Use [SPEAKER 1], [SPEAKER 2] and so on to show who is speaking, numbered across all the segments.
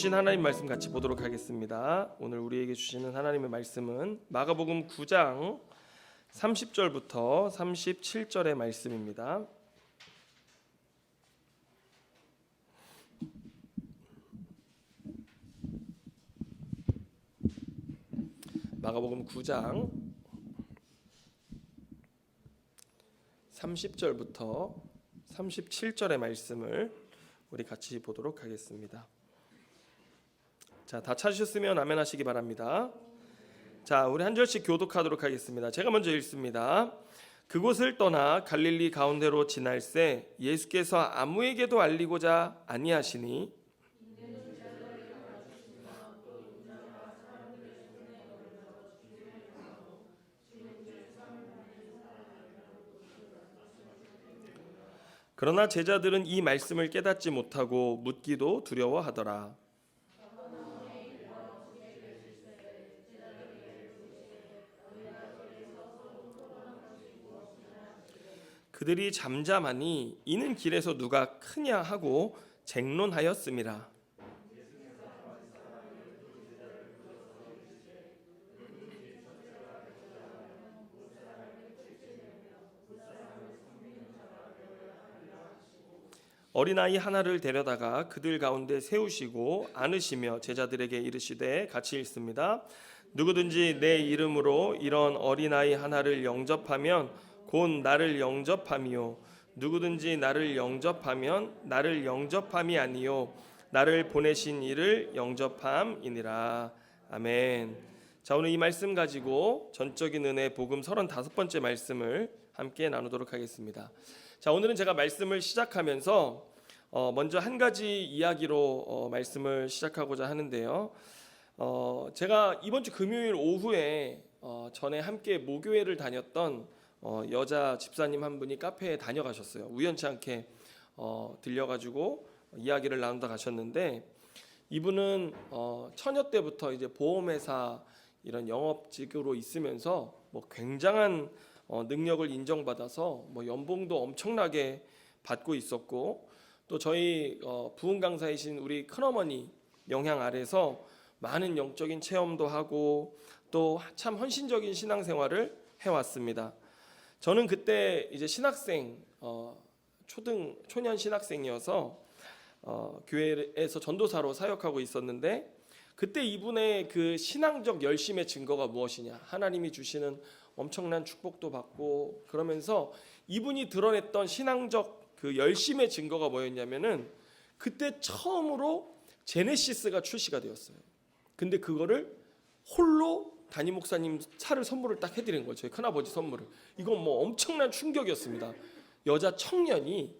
[SPEAKER 1] 주신 하나님 말씀 같이 보도록 하겠습니다. 오늘 우리에게 주시는 하나님의 말씀은 마가복음 9장 30절부터 37절의 말씀입니다. 마가복음 9장 30절부터 37절의 말씀을 우리 같이 보도록 하겠습니다. 자, 다 찾으셨으면 아멘 하시기 바랍니다. 자, 우리 한 절씩 교독하도록 하겠습니다. 제가 먼저 읽습니다. 그곳을 떠나 갈릴리 가운데로 지날새 예수께서 아무에게도 알리고자 아니하시니 그러나 제자들은 이 말씀을 깨닫지 못하고 묻기도 두려워하더라. 그들이 잠잠하니 이는 길에서 누가 크냐 하고 쟁론하였음이라. 어린아이 하나를 데려다가 그들 가운데 세우시고 안으시며 제자들에게 이르시되, 같이 읽습니다. 누구든지 내 이름으로 이런 어린아이 하나를 영접하면 곧 나를 영접함이요 누구든지 나를 영접하면 나를 영접함이 아니요 나를 보내신 이를 영접함이니라. 아멘. 자, 오늘 이 말씀 가지고 전적인 은혜 복음 35번째 말씀을 함께 나누도록 하겠습니다. 자, 오늘은 제가 말씀을 시작하면서 먼저 한 가지 이야기로 말씀을 시작하고자 하는데요. 제가 이번 주 금요일 오후에 전에 함께 모교회를 다녔던 여자 집사님 한 분이 카페에 다녀가셨어요. 우연치 않게 들려가지고 이야기를 나누다 가셨는데, 이분은 처녀 때부터 이제 보험회사 이런 영업직으로 있으면서 뭐 굉장한 능력을 인정받아서 뭐 연봉도 엄청나게 받고 있었고, 또 저희 부흥 강사이신 우리 큰어머니 영향 아래서 많은 영적인 체험도 하고 또 참 헌신적인 신앙생활을 해왔습니다. 저는 그때 이제 신학생 초년 신학생이어서 교회에서 전도사로 사역하고 있었는데, 그때 이분의 그 신앙적 열심의 증거가 무엇이냐, 하나님이 주시는 엄청난 축복도 받고 그러면서 이분이 드러냈던 신앙적 그 열심의 증거가 뭐였냐면은, 그때 처음으로 제네시스가 출시가 되었어요. 근데 그거를 홀로 담임 목사님 차를 선물을 딱 해드린 거예요. 저희 큰아버지 선물을. 이건 뭐 엄청난 충격이었습니다. 여자 청년이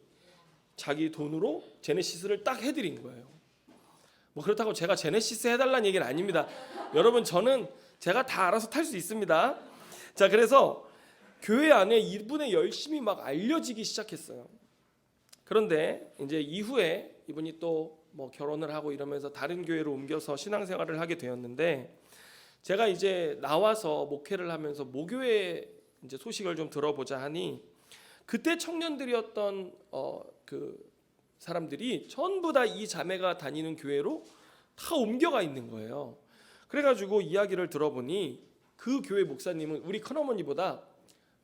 [SPEAKER 1] 자기 돈으로 제네시스를 딱 해드린 거예요. 뭐 그렇다고 제가 제네시스 해달라는 얘기는 아닙니다. 여러분, 저는 제가 다 알아서 탈 수 있습니다. 자, 그래서 교회 안에 이분의 열심이 막 알려지기 시작했어요. 그런데 이제 이후에 이분이 또 뭐 결혼을 하고 이러면서 다른 교회로 옮겨서 신앙생활을 하게 되었는데, 제가 이제 나와서 목회를 하면서 모교회 이제 소식을 좀 들어보자 하니, 그때 청년들이었던 그 사람들이 전부 다 이 자매가 다니는 교회로 다 옮겨가 있는 거예요. 그래가지고 이야기를 들어보니 그 교회 목사님은 우리 큰어머니보다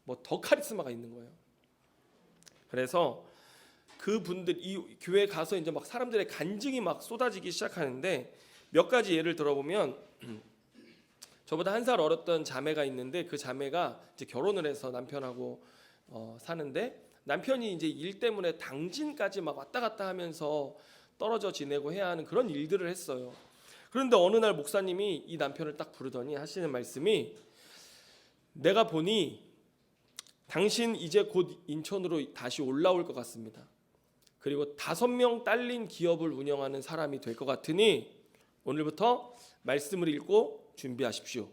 [SPEAKER 1] 뭐 더 카리스마가 있는 거예요. 그래서 그분들 이 교회 가서 이제 막 사람들의 간증이 막 쏟아지기 시작하는데, 몇 가지 예를 들어보면, 저보다 한 살 어렸던 자매가 있는데, 그 자매가 이제 결혼을 해서 남편하고 사는데, 남편이 이제 일 때문에 당진까지 막 왔다 갔다 하면서 떨어져 지내고 해야 하는 그런 일들을 했어요. 그런데 어느 날 목사님이 이 남편을 딱 부르더니 하시는 말씀이, 내가 보니 당신 이제 곧 인천으로 다시 올라올 것 같습니다. 그리고 5명 딸린 기업을 운영하는 사람이 될 것 같으니 오늘부터 말씀을 읽고 준비하십시오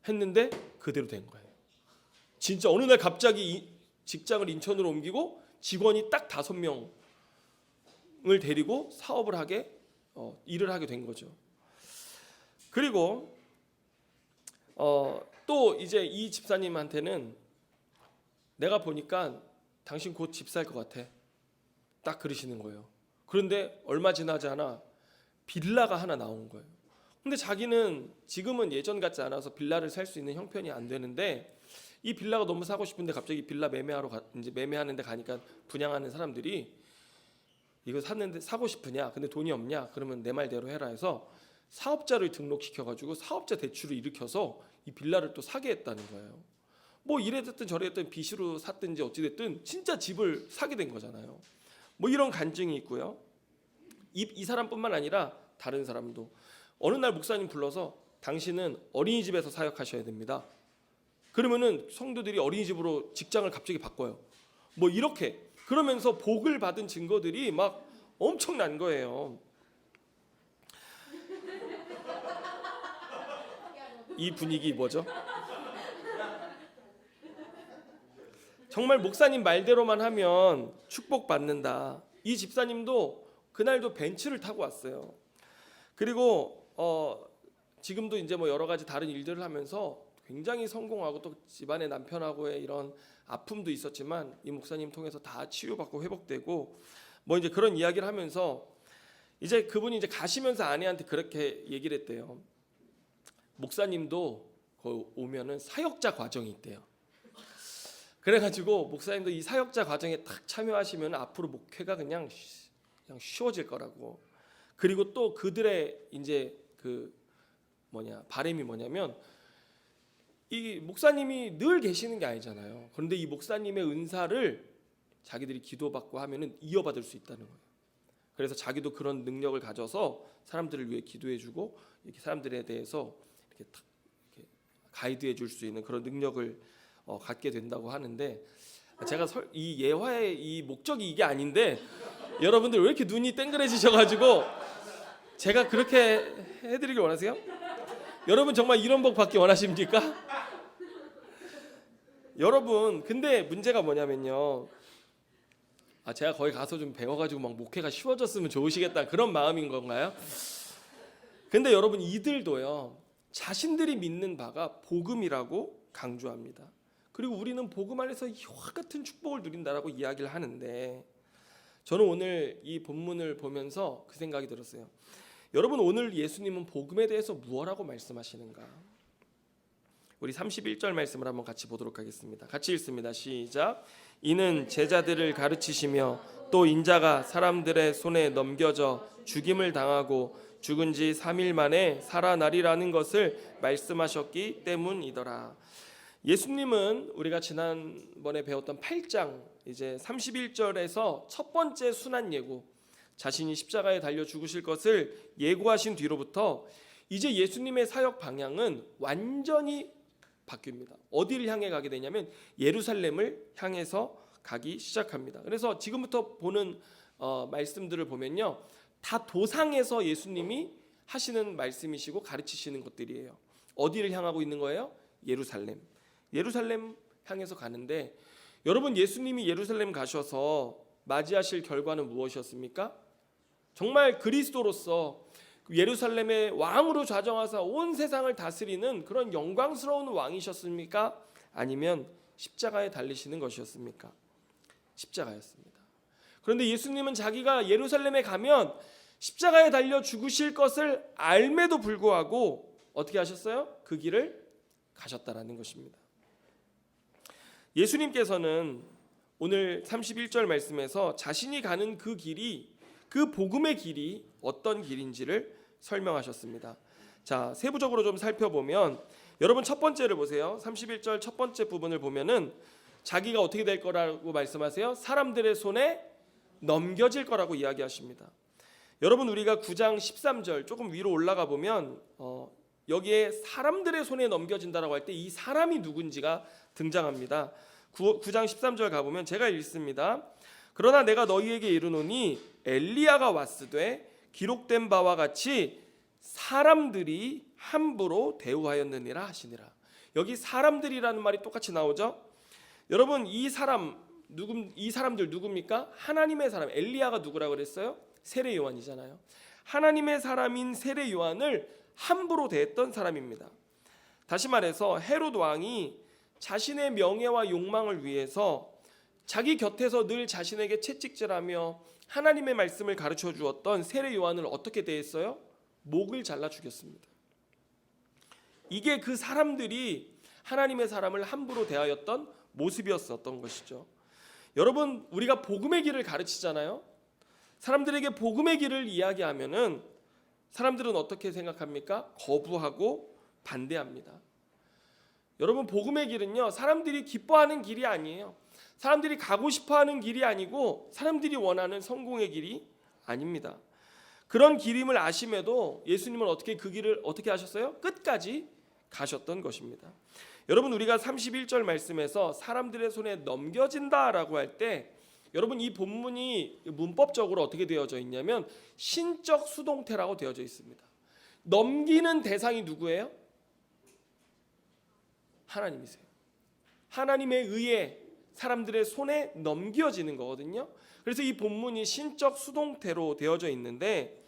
[SPEAKER 1] 했는데, 그대로 된 거예요. 진짜 어느 날 갑자기 직장을 인천으로 옮기고 직원이 딱 5명을 데리고 사업을 하게 일을 하게 된 거죠. 그리고 또 이제 이 집사님한테는, 내가 보니까 당신 곧 집 살 것 같아, 딱 그러시는 거예요. 그런데 얼마 지나지 않아 빌라가 하나 나온 거예요. 근데 자기는 지금은 예전 같지 않아서 빌라를 살 수 있는 형편이 안 되는데 이 빌라가 너무 사고 싶은데 갑자기 빌라 이제 매매하는데 가니까 분양하는 사람들이 이거 샀는데 사고 싶으냐? 근데 돈이 없냐? 그러면 내 말대로 해라 해서 사업자를 등록시켜 가지고 사업자 대출을 일으켜서 이 빌라를 또 사게 했다는 거예요. 뭐 이래 됐든 저래 됐든 빚으로 샀든지 어찌 됐든 진짜 집을 사게 된 거잖아요. 뭐 이런 간증이 있고요. 이 사람뿐만 아니라 다른 사람도 어느 날 목사님 불러서 당신은 어린이집에서 사역하셔야 됩니다. 그러면은 성도들이 어린이집으로 직장을 갑자기 바꿔요. 뭐 이렇게 그러면서 복을 받은 증거들이 막 엄청난 거예요. 이 분위기 뭐죠? 정말 목사님 말대로만 하면 축복받는다. 이 집사님도 그날도 벤츠를 타고 왔어요. 그리고 지금도 이제 뭐 여러 가지 다른 일들을 하면서 굉장히 성공하고 또 집안의 남편하고의 이런 아픔도 있었지만 이 목사님 통해서 다 치유받고 회복되고 뭐 이제 그런 이야기를 하면서 이제 그분이 이제 가시면서 아내한테 그렇게 얘기를 했대요. 목사님도 거기 오면은 사역자 과정이 있대요. 그래가지고 목사님도 이 사역자 과정에 딱 참여하시면 앞으로 목회가 그냥 쉬워질 거라고. 그리고 또 그들의 이제 바람이 뭐냐면 이 목사님이 늘 계시는 게 아니잖아요. 그런데 이 목사님의 은사를 자기들이 기도받고 하면은 이어받을 수 있다는 거예요. 그래서 자기도 그런 능력을 가져서 사람들을 위해 기도해주고 이렇게 사람들에 대해서 이렇게 탁 이렇게 가이드해줄 수 있는 그런 능력을 갖게 된다고 하는데 제가 이 예화의 이 목적이 이게 아닌데 여러분들 왜 이렇게 눈이 땡그레지셔가지고 제가 그렇게 해드리길 원하세요? 여러분 정말 이런 복 받기 원하십니까? 여러분 근데 문제가 뭐냐면요. 제가 거기 가서 좀 배워가지고 막 목회가 쉬워졌으면 좋으시겠다 그런 마음인 건가요? 근데 여러분 이들도요 자신들이 믿는 바가 복음이라고 강조합니다. 그리고 우리는 복음 안에서 이와 같은 축복을 누린다라고 이야기를 하는데 저는 오늘 이 본문을 보면서 그 생각이 들었어요. 여러분 오늘 예수님은 복음에 대해서 무엇라고 말씀하시는가? 우리 31절 말씀을 한번 같이 보도록 하겠습니다. 같이 읽습니다. 시작. 이는 제자들을 가르치시며 또 인자가 사람들의 손에 넘겨져 죽임을 당하고 죽은 지 3일 만에 살아나리라는 것을 말씀하셨기 때문이더라. 예수님은 우리가 지난번에 배웠던 8장 이제 31절에서 첫 번째 순환 예고, 자신이 십자가에 달려 죽으실 것을 예고하신 뒤로부터 이제 예수님의 사역 방향은 완전히 바뀝니다. 어디를 향해 가게 되냐면 예루살렘을 향해서 가기 시작합니다. 그래서 지금부터 보는 말씀들을 보면요, 다 도상에서 예수님이 하시는 말씀이시고 가르치시는 것들이에요. 어디를 향하고 있는 거예요? 예루살렘 향해서 가는데 여러분 예수님이 예루살렘 가셔서 맞이하실 결과는 무엇이었습니까? 정말 그리스도로서 예루살렘의 왕으로 좌정하사 온 세상을 다스리는 그런 영광스러운 왕이셨습니까? 아니면 십자가에 달리시는 것이었습니까? 십자가였습니다. 그런데 예수님은 자기가 예루살렘에 가면 십자가에 달려 죽으실 것을 알매도 불구하고 어떻게 하셨어요? 그 길을 가셨다라는 것입니다. 예수님께서는 오늘 31절 말씀에서 자신이 가는 그 길이, 그 복음의 길이 어떤 길인지를 설명하셨습니다. 자, 세부적으로 좀 살펴보면 여러분 첫 번째를 보세요. 31절 첫 번째 부분을 보면은 자기가 어떻게 될 거라고 말씀하세요? 사람들의 손에 넘겨질 거라고 이야기하십니다. 여러분 우리가 9장 13절 조금 위로 올라가 보면 여기에 사람들의 손에 넘겨진다라고 할 때 이 사람이 누군지가 등장합니다. 9장 13절 가보면 제가 읽습니다. 그러나 내가 너희에게 이르노니 엘리야가 왔으되 기록된 바와 같이 사람들이 함부로 대우하였느니라 하시니라. 여기 사람들이라는 말이 똑같이 나오죠. 여러분 이 사람들 누굽니까? 하나님의 사람. 엘리야가 누구라고 그랬어요? 세례 요한이잖아요. 하나님의 사람인 세례 요한을 함부로 대했던 사람입니다. 다시 말해서 헤롯 왕이 자신의 명예와 욕망을 위해서 자기 곁에서 늘 자신에게 채찍질하며 하나님의 말씀을 가르쳐 주었던 세례 요한을 어떻게 대했어요? 목을 잘라 죽였습니다. 이게 그 사람들이 하나님의 사람을 함부로 대하였던 모습이었었던 것이죠. 여러분, 우리가 복음의 길을 가르치잖아요. 사람들에게 복음의 길을 이야기하면은 사람들은 어떻게 생각합니까? 거부하고 반대합니다. 여러분, 복음의 길은요, 사람들이 기뻐하는 길이 아니에요. 사람들이 가고 싶어하는 길이 아니고 사람들이 원하는 성공의 길이 아닙니다. 그런 길임을 아심에도 예수님은 그 길을 어떻게 하셨어요? 끝까지 가셨던 것입니다. 여러분, 우리가 31절 말씀에서 사람들의 손에 넘겨진다라고 할 때 여러분, 이 본문이 문법적으로 어떻게 되어져 있냐면 신적 수동태라고 되어져 있습니다. 넘기는 대상이 누구예요? 하나님이세요. 하나님의 의해 사람들의 손에 넘겨지는 거거든요. 그래서 이 본문이 신적 수동태로 되어져 있는데,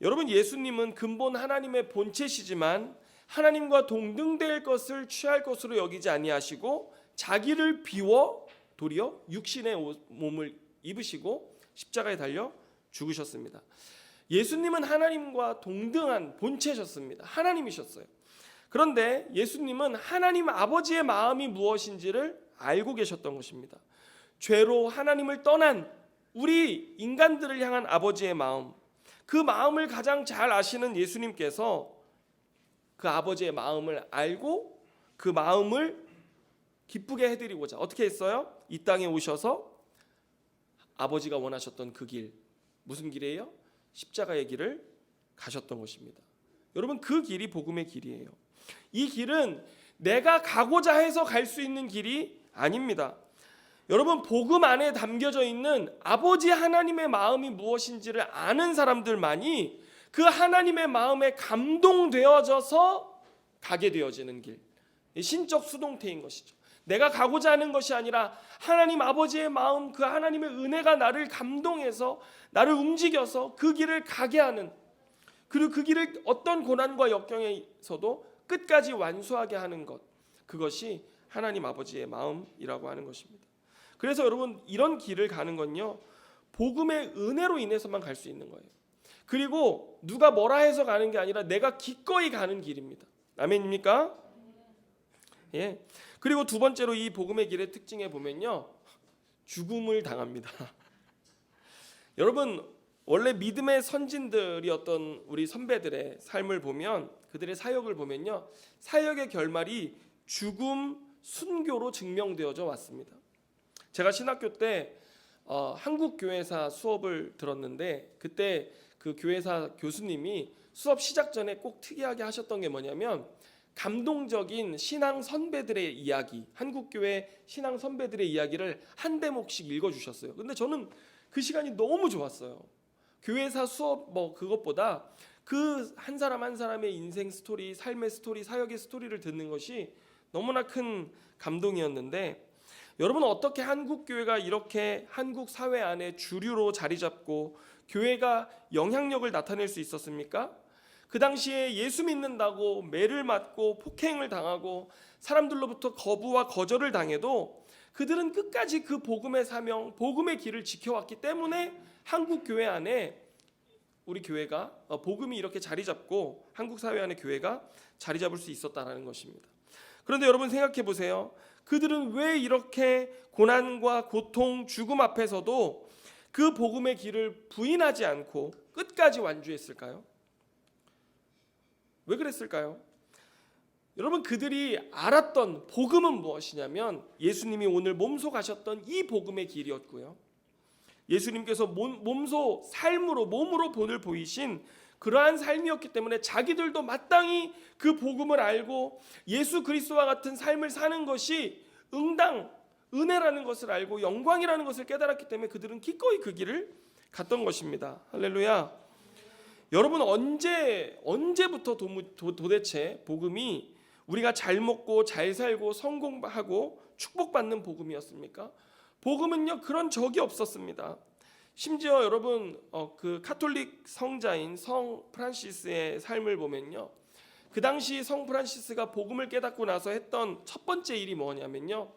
[SPEAKER 1] 여러분, 예수님은 근본 하나님의 본체시지만 하나님과 동등될 것을 취할 것으로 여기지 아니하시고 자기를 비워 도리어 육신의 몸을 입으시고 십자가에 달려 죽으셨습니다. 예수님은 하나님과 동등한 본체셨습니다. 하나님이셨어요. 그런데 예수님은 하나님 아버지의 마음이 무엇인지를 알고 계셨던 것입니다. 죄로 하나님을 떠난 우리 인간들을 향한 아버지의 마음, 그 마음을 가장 잘 아시는 예수님께서 그 아버지의 마음을 알고 그 마음을 기쁘게 해드리고자 어떻게 했어요? 이 땅에 오셔서 아버지가 원하셨던 그 길, 무슨 길이에요? 십자가의 길을 가셨던 것입니다. 여러분, 그 길이 복음의 길이에요. 이 길은 내가 가고자 해서 갈 수 있는 길이 아닙니다. 여러분, 복음 안에 담겨져 있는 아버지 하나님의 마음이 무엇인지를 아는 사람들만이 그 하나님의 마음에 감동되어져서 가게 되어지는 길, 신적 수동태인 것이죠. 내가 가고자 하는 것이 아니라 하나님 아버지의 마음, 그 하나님의 은혜가 나를 감동해서 나를 움직여서 그 길을 가게 하는, 그리고 그 길을 어떤 고난과 역경에서도 끝까지 완수하게 하는 것, 그것이 하나님 아버지의 마음이라고 하는 것입니다. 그래서 여러분, 이런 길을 가는 건요, 복음의 은혜로 인해서만 갈 수 있는 거예요. 그리고 누가 뭐라 해서 가는 게 아니라 내가 기꺼이 가는 길입니다. 아멘입니까? 예. 그리고 두 번째로 이 복음의 길의 특징에 보면요, 죽음을 당합니다. 여러분, 원래 믿음의 선진들이었던 우리 선배들의 삶을 보면, 그들의 사역을 보면요, 사역의 결말이 죽음, 순교로 증명되어져 왔습니다. 제가 신학교 때 한국교회사 수업을 들었는데, 그때 그 교회사 교수님이 수업 시작 전에 꼭 특이하게 하셨던 게 뭐냐면, 감동적인 신앙 선배들의 이야기, 한국교회 신앙 선배들의 이야기를 한 대목씩 읽어주셨어요. 근데 저는 그 시간이 너무 좋았어요. 교회사 수업 그것보다 그 한 사람 한 사람의 인생 스토리, 삶의 스토리, 사역의 스토리를 듣는 것이 너무나 큰 감동이었는데, 여러분, 어떻게 한국교회가 이렇게 한국 사회 안에 주류로 자리 잡고 교회가 영향력을 나타낼 수 있었습니까? 그 당시에 예수 믿는다고 매를 맞고 폭행을 당하고 사람들로부터 거부와 거절을 당해도 그들은 끝까지 그 복음의 사명, 복음의 길을 지켜왔기 때문에 한국 교회 안에 우리 교회가 복음이 이렇게 자리 잡고 한국 사회 안에 교회가 자리 잡을 수 있었다는 것입니다. 그런데 여러분, 생각해 보세요. 그들은 왜 이렇게 고난과 고통, 죽음 앞에서도 그 복음의 길을 부인하지 않고 끝까지 완주했을까요? 왜 그랬을까요? 여러분, 그들이 알았던 복음은 무엇이냐면 예수님이 오늘 몸소 가셨던 이 복음의 길이었고요, 예수님께서 몸소 삶으로, 몸으로 본을 보이신 그러한 삶이었기 때문에 자기들도 마땅히 그 복음을 알고 예수 그리스도와 같은 삶을 사는 것이 응당, 은혜라는 것을 알고 영광이라는 것을 깨달았기 때문에 그들은 기꺼이 그 길을 갔던 것입니다. 할렐루야. 여러분, 언제부터 도대체 복음이 우리가 잘 먹고 잘 살고 성공하고 축복받는 복음이었습니까? 복음은요, 그런 적이 없었습니다. 심지어 여러분, 그 카톨릭 성자인 성 프란시스의 삶을 보면요, 그 당시 성 프란시스가 복음을 깨닫고 나서 했던 첫 번째 일이 뭐냐면요,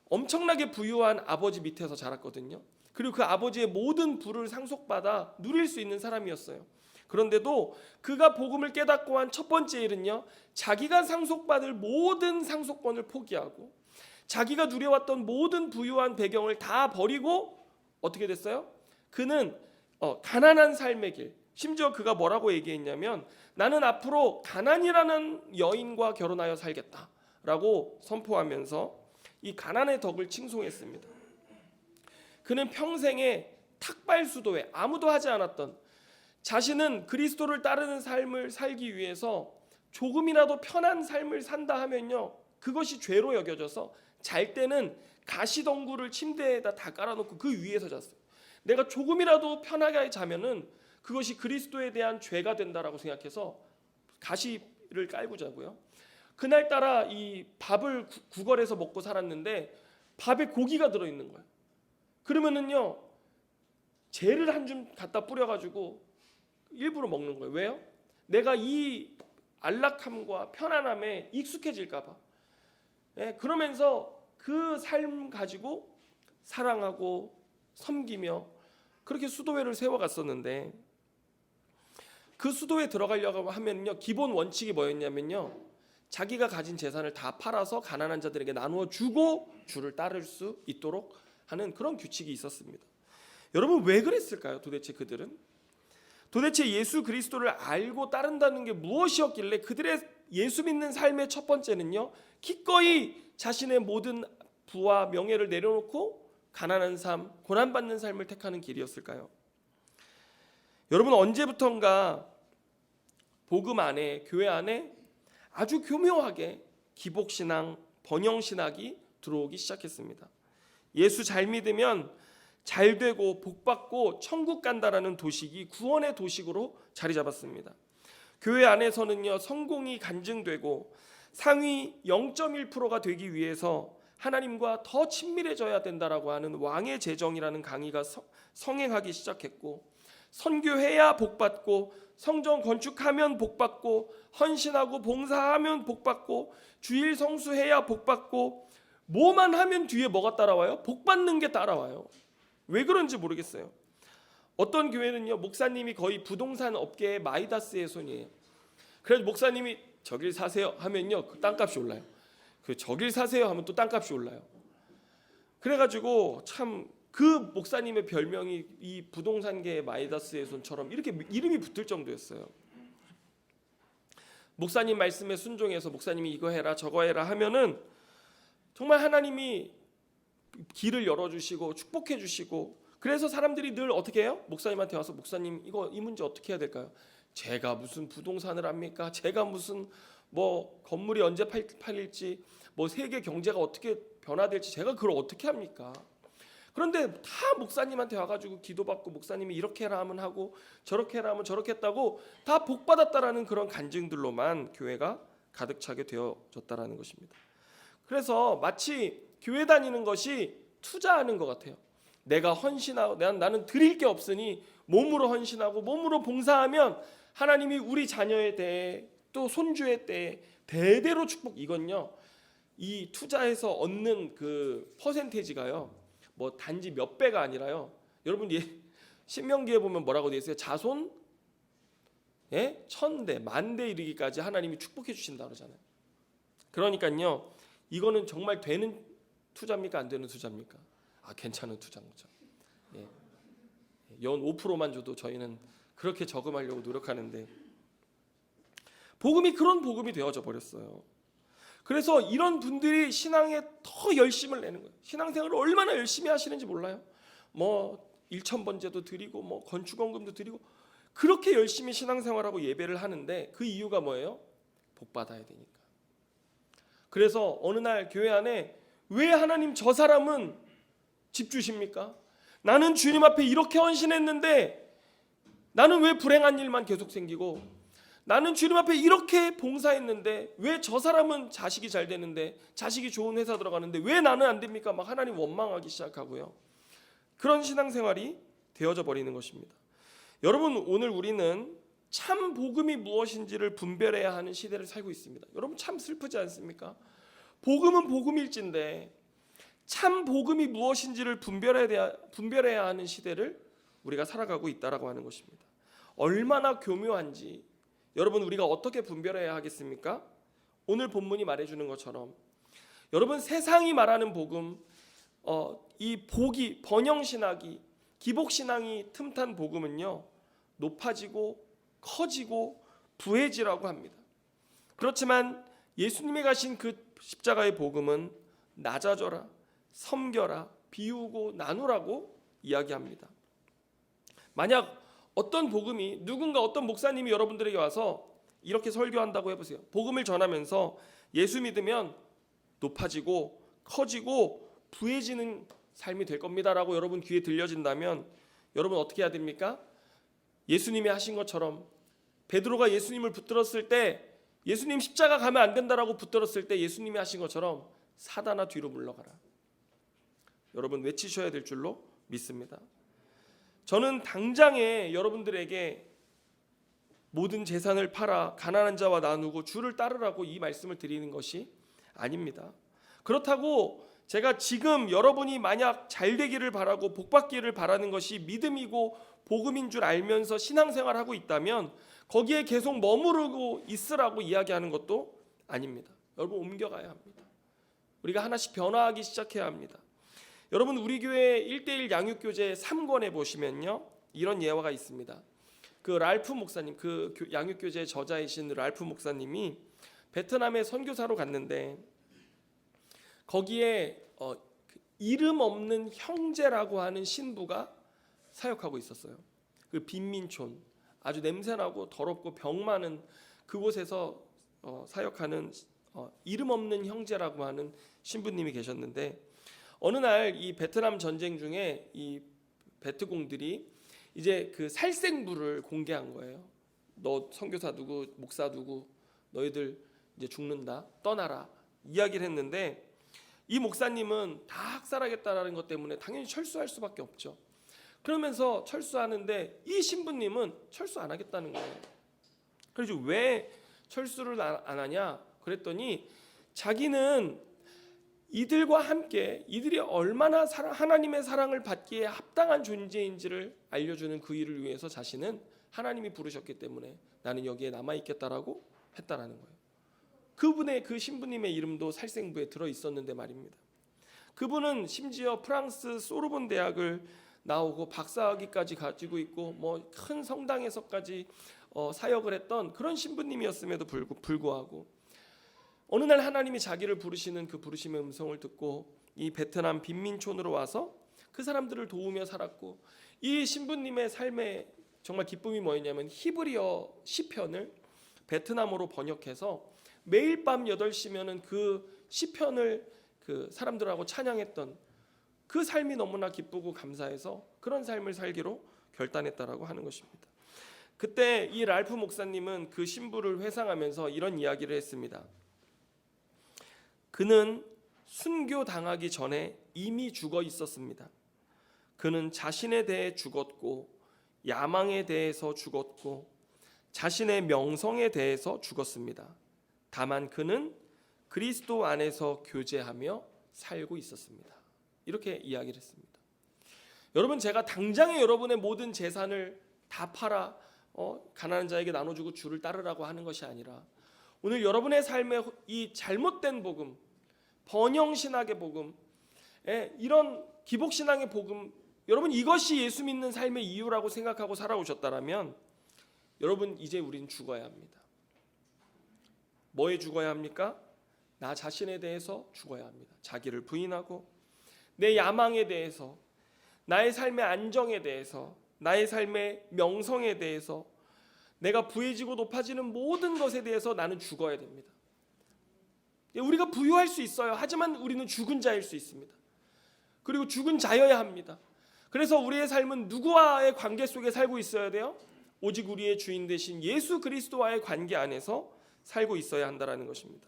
[SPEAKER 1] 엄청나게 부유한 아버지 밑에서 자랐거든요. 그리고 그 아버지의 모든 부를 상속받아 누릴 수 있는 사람이었어요. 그런데도 그가 복음을 깨닫고 한 첫 번째 일은요, 자기가 상속받을 모든 상속권을 포기하고 자기가 누려왔던 모든 부유한 배경을 다 버리고 어떻게 됐어요? 그는 가난한 삶의 길, 심지어 그가 뭐라고 얘기했냐면 나는 앞으로 가난이라는 여인과 결혼하여 살겠다라고 선포하면서 이 가난의 덕을 칭송했습니다. 그는 평생에 탁발수도회, 아무도 하지 않았던, 자신은 그리스도를 따르는 삶을 살기 위해서 조금이라도 편한 삶을 산다 하면요, 그것이 죄로 여겨져서 잘 때는 가시덩굴을 침대에다 다 깔아놓고 그 위에서 잤어요. 내가 조금이라도 편하게 자면은 그것이 그리스도에 대한 죄가 된다라고 생각해서 가시를 깔고 자고요. 그날따라 이 밥을 구걸해서 먹고 살았는데 밥에 고기가 들어있는 거예요. 그러면은요, 재를 한 줌 갖다 뿌려가지고 일부러 먹는 거예요. 왜요? 내가 이 안락함과 편안함에 익숙해질까봐. 그러면서 그 삶 가지고 사랑하고 섬기며 그렇게 수도회를 세워갔었는데, 그 수도에 들어가려고 하면요, 기본 원칙이 뭐였냐면요, 자기가 가진 재산을 다 팔아서 가난한 자들에게 나누어 주고 주를 따를 수 있도록 하는 그런 규칙이 있었습니다. 여러분, 왜 그랬을까요? 도대체 그들은 도대체 예수 그리스도를 알고 따른다는 게 무엇이었길래 그들의 예수 믿는 삶의 첫 번째는요, 기꺼이 자신의 모든 부와 명예를 내려놓고 가난한 삶, 고난받는 삶을 택하는 길이었을까요? 여러분, 언제부턴가 복음 안에, 교회 안에 아주 교묘하게 기복신앙, 번영신학이 들어오기 시작했습니다. 예수 잘 믿으면 잘 되고 복받고 천국 간다라는 도식이 구원의 도식으로 자리 잡았습니다. 교회 안에서는요, 성공이 간증되고 상위 0.1%가 되기 위해서 하나님과 더 친밀해져야 된다라고 하는 왕의 제정이라는 강의가 성행하기 시작했고, 선교해야 복받고, 성전 건축하면 복받고, 헌신하고 봉사하면 복받고, 주일 성수해야 복받고, 뭐만 하면 뒤에 뭐가 따라와요? 복받는 게 따라와요. 왜 그런지 모르겠어요. 어떤 교회는요, 목사님이 거의 부동산 업계의 마이다스의 손이에요. 그래서 목사님이 저길 사세요 하면요, 그 땅값이 올라요. 그 저길 사세요 하면 또 땅값이 올라요. 그래가지고 참 그 목사님의 별명이 이 부동산계의 마이다스의 손처럼 이렇게 이름이 붙을 정도였어요. 목사님 말씀에 순종해서 목사님이 이거 해라 저거 해라 하면은 정말 하나님이 길을 열어주시고 축복해 주시고, 그래서 사람들이 늘 어떻게 해요? 목사님한테 와서 목사님 이 문제 어떻게 해야 될까요? 제가 무슨 부동산을 합니까? 제가 무슨 뭐 건물이 언제 팔릴지, 뭐 세계 경제가 어떻게 변화될지 제가 그걸 어떻게 합니까? 그런데 다 목사님한테 와가지고 기도받고 목사님이 이렇게 해라 하면 하고 저렇게 해라 하면 저렇게 했다고 다 복받았다라는 그런 간증들로만 교회가 가득 차게 되어졌다라는 것입니다. 그래서 마치 교회 다니는 것이 투자하는 것 같아요. 내가 헌신하고 나는 드릴 게 없으니 몸으로 헌신하고 몸으로 봉사하면 하나님이 우리 자녀에 대해 또 손주에 대해 대대로 축복. 이건요, 이 투자해서 얻는 그 퍼센테이지가요, 뭐 단지 몇 배가 아니라요. 여러분, 신명기에 보면 뭐라고 되어 있어요? 자손 1000대, 만대 이르기까지 하나님이 축복해 주신다 그러잖아요. 그러니까요, 이거는 정말 되는 투자입니까? 안 되는 투자입니까? 괜찮은 투자인 거죠. 연 5%만 줘도 저희는 그렇게 저금하려고 노력하는데, 복음이 그런 복음이 되어져 버렸어요. 그래서 이런 분들이 신앙에 더 열심을 내는 거예요. 신앙생활을 얼마나 열심히 하시는지 몰라요. 뭐 1,000번제도 드리고 뭐 건축원금도 드리고 그렇게 열심히 신앙생활하고 예배를 하는데, 그 이유가 뭐예요? 복 받아야 되니까. 그래서 어느 날 교회 안에 왜 하나님 저 사람은 집 주십니까? 나는 주님 앞에 이렇게 헌신했는데 나는 왜 불행한 일만 계속 생기고, 나는 주님 앞에 이렇게 봉사했는데 왜 저 사람은 자식이 잘 되는데, 자식이 좋은 회사 들어가는데 왜 나는 안 됩니까? 막 하나님 원망하기 시작하고요. 그런 신앙생활이 되어져 버리는 것입니다. 여러분, 오늘 우리는 참 복음이 무엇인지를 분별해야 하는 시대를 살고 있습니다. 여러분, 참 슬프지 않습니까? 복음은 복음일진데 참 복음이 무엇인지를 분별해야 하는 시대를 우리가 살아가고 있다라고 하는 것입니다. 얼마나 교묘한지 여러분, 우리가 어떻게 분별해야 하겠습니까? 오늘 본문이 말해주는 것처럼 여러분, 세상이 말하는 복음, 이 복이 번영신학이, 기복신앙이 틈탄 복음은요, 높아지고 커지고 부해지라고 합니다. 그렇지만 예수님이 가신 그 십자가의 복음은 낮아져라, 섬겨라, 비우고 나누라고 이야기합니다. 만약 어떤 복음이, 누군가 어떤 목사님이 여러분들에게 와서 이렇게 설교한다고 해보세요. 복음을 전하면서 예수 믿으면 높아지고 커지고 부해지는 삶이 될 겁니다라고 여러분 귀에 들려진다면 여러분 어떻게 해야 됩니까? 예수님이 하신 것처럼 베드로가 예수님을 붙들었을 때, 예수님 십자가 가면 안 된다라고 붙들었을 때 예수님이 하신 것처럼 사단아 뒤로 물러가라, 여러분 외치셔야 될 줄로 믿습니다. 저는 당장에 여러분들에게 모든 재산을 팔아 가난한 자와 나누고 주를 따르라고 이 말씀을 드리는 것이 아닙니다. 그렇다고 제가 지금 여러분이 만약 잘 되기를 바라고 복 받기를 바라는 것이 믿음이고 복음인 줄 알면서 신앙생활하고 있다면 거기에 계속 머무르고 있으라고 이야기하는 것도 아닙니다. 여러분, 옮겨가야 합니다. 우리가 하나씩 변화하기 시작해야 합니다. 여러분, 우리 교회 1:1 양육교재 3권에 보시면요, 이런 예화가 있습니다. 그 랄프 목사님, 그 양육교재 저자이신 랄프 목사님이 베트남에 선교사로 갔는데 거기에 이름 없는 형제라고 하는 신부가 사역하고 있었어요. 그 빈민촌, 아주 냄새나고 더럽고 병 많은 그곳에서 사역하는 이름 없는 형제라고 하는 신부님이 계셨는데, 어느 날 이 베트남 전쟁 중에 이 베트공들이 이제 그 살생부를 공개한 거예요. 너 선교사 누구, 목사 누구, 너희들 이제 죽는다, 떠나라 이야기를 했는데, 이 목사님은 다 학살하겠다라는 것 때문에 당연히 철수할 수밖에 없죠. 그러면서 철수하는데 이 신부님은 철수 안 하겠다는 거예요. 그래서 왜 철수를 안 하냐 그랬더니, 자기는 이들과 함께 이들이 얼마나 하나님의 사랑을 받기에 합당한 존재인지를 알려주는 그 일을 위해서 자신은 하나님이 부르셨기 때문에 나는 여기에 남아있겠다라고 했다라는 거예요. 그분의, 그 신부님의 이름도 살생부에 들어 있었는데 말입니다. 그분은 심지어 프랑스 소르본 대학을 나오고 박사학위까지 가지고 있고 뭐 큰 성당에서까지 사역을 했던 그런 신부님이었음에도 불구하고 어느 날 하나님이 자기를 부르시는 그 부르심의 음성을 듣고 이 베트남 빈민촌으로 와서 그 사람들을 도우며 살았고, 이 신부님의 삶의 정말 기쁨이 뭐였냐면 히브리어 시편을 베트남어로 번역해서 매일 밤 8시면은 그 시편을 그 사람들하고 찬양했던 그 삶이 너무나 기쁘고 감사해서 그런 삶을 살기로 결단했다라고 하는 것입니다. 그때 이 랄프 목사님은 그 신부를 회상하면서 이런 이야기를 했습니다. 그는 순교당하기 전에 이미 죽어 있었습니다. 그는 자신에 대해 죽었고 야망에 대해서 죽었고 자신의 명성에 대해서 죽었습니다. 다만 그는 그리스도 안에서 교제하며 살고 있었습니다. 이렇게 이야기를 했습니다. 여러분, 제가 당장에 여러분의 모든 재산을 다 팔아 가난한 자에게 나눠주고 주를 따르라고 하는 것이 아니라, 오늘 여러분의 삶에 이 잘못된 복음, 번영신학의 복음, 이런 기복신앙의 복음, 여러분 이것이 예수 믿는 삶의 이유라고 생각하고 살아오셨다면 여러분 이제 우리는 죽어야 합니다. 뭐에 죽어야 합니까? 나 자신에 대해서 죽어야 합니다. 자기를 부인하고 내 야망에 대해서, 나의 삶의 안정에 대해서, 나의 삶의 명성에 대해서, 내가 부해지고 높아지는 모든 것에 대해서 나는 죽어야 됩니다. 우리가 부유할 수 있어요. 하지만 우리는 죽은 자일 수 있습니다. 그리고 죽은 자여야 합니다. 그래서 우리의 삶은 누구와의 관계 속에 살고 있어야 돼요? 오직 우리의 주인 되신 예수 그리스도와의 관계 안에서 살고 있어야 한다는 것입니다.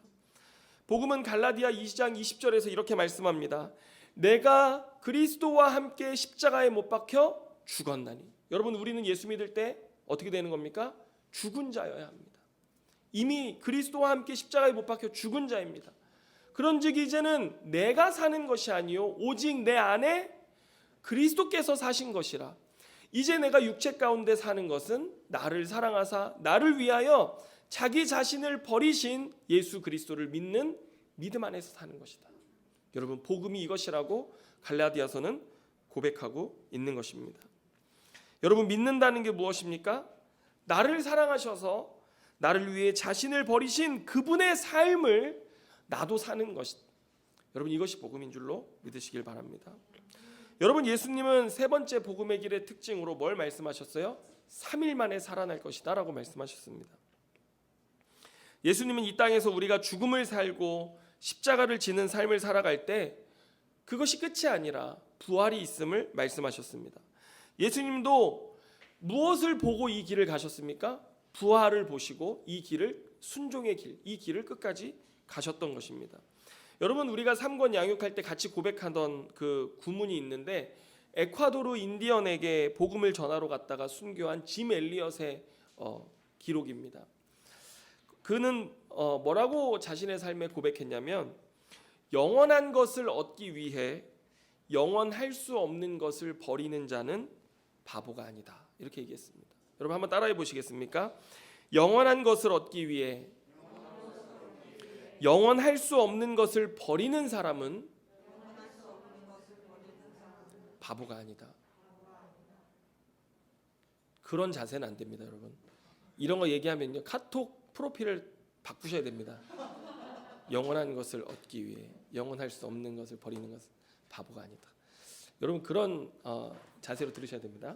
[SPEAKER 1] 복음은 갈라디아 2장 20절에서 이렇게 말씀합니다. 내가 그리스도와 함께 십자가에 못 박혀 죽었나니. 여러분, 우리는 예수 믿을 때 어떻게 되는 겁니까? 죽은 자여야 합니다. 이미 그리스도와 함께 십자가에 못 박혀 죽은 자입니다. 그런즉 이제는 내가 사는 것이 아니요 오직 내 안에 그리스도께서 사신 것이라. 이제 내가 육체 가운데 사는 것은 나를 사랑하사 나를 위하여 자기 자신을 버리신 예수 그리스도를 믿는 믿음 안에서 사는 것이다. 여러분, 복음이 이것이라고 갈라디아서는 고백하고 있는 것입니다. 여러분, 믿는다는 게 무엇입니까? 나를 사랑하셔서 나를 위해 자신을 버리신 그분의 삶을 나도 사는 것이다. 여러분, 이것이 복음인 줄로 믿으시길 바랍니다. 여러분, 예수님은 세 번째 복음의 길의 특징으로 뭘 말씀하셨어요? 3일 만에 살아날 것이다 라고 말씀하셨습니다. 예수님은 이 땅에서 우리가 죽음을 살고 십자가를 지는 삶을 살아갈 때 그것이 끝이 아니라 부활이 있음을 말씀하셨습니다. 예수님도 무엇을 보고 이 길을 가셨습니까? 부활을 보시고 이 길을, 순종의 길, 이 길을 끝까지 가셨던 것입니다. 여러분, 우리가 3권 양육할 때 같이 고백하던 그 구문이 있는데, 에콰도르 인디언에게 복음을 전하러 갔다가 순교한 짐 엘리엇의 기록입니다. 그는 뭐라고 자신의 삶에 고백했냐면, 영원한 것을 얻기 위해 영원할 수 없는 것을 버리는 자는 바보가 아니다, 이렇게 얘기했습니다. 여러분, 한번 따라해 보시겠습니까? 영원한 것을 얻기 위해 영원할 수 없는 것을 버리는 사람은 바보가 아니다. 그런 자세는 안 됩니다, 여러분. 이런 거 얘기하면요, 카톡 프로필을 바꾸셔야 됩니다. 영원한 것을 얻기 위해 영원할 수 없는 것을 버리는 것은 바보가 아니다. 여러분, 그런 자세로 들으셔야 됩니다.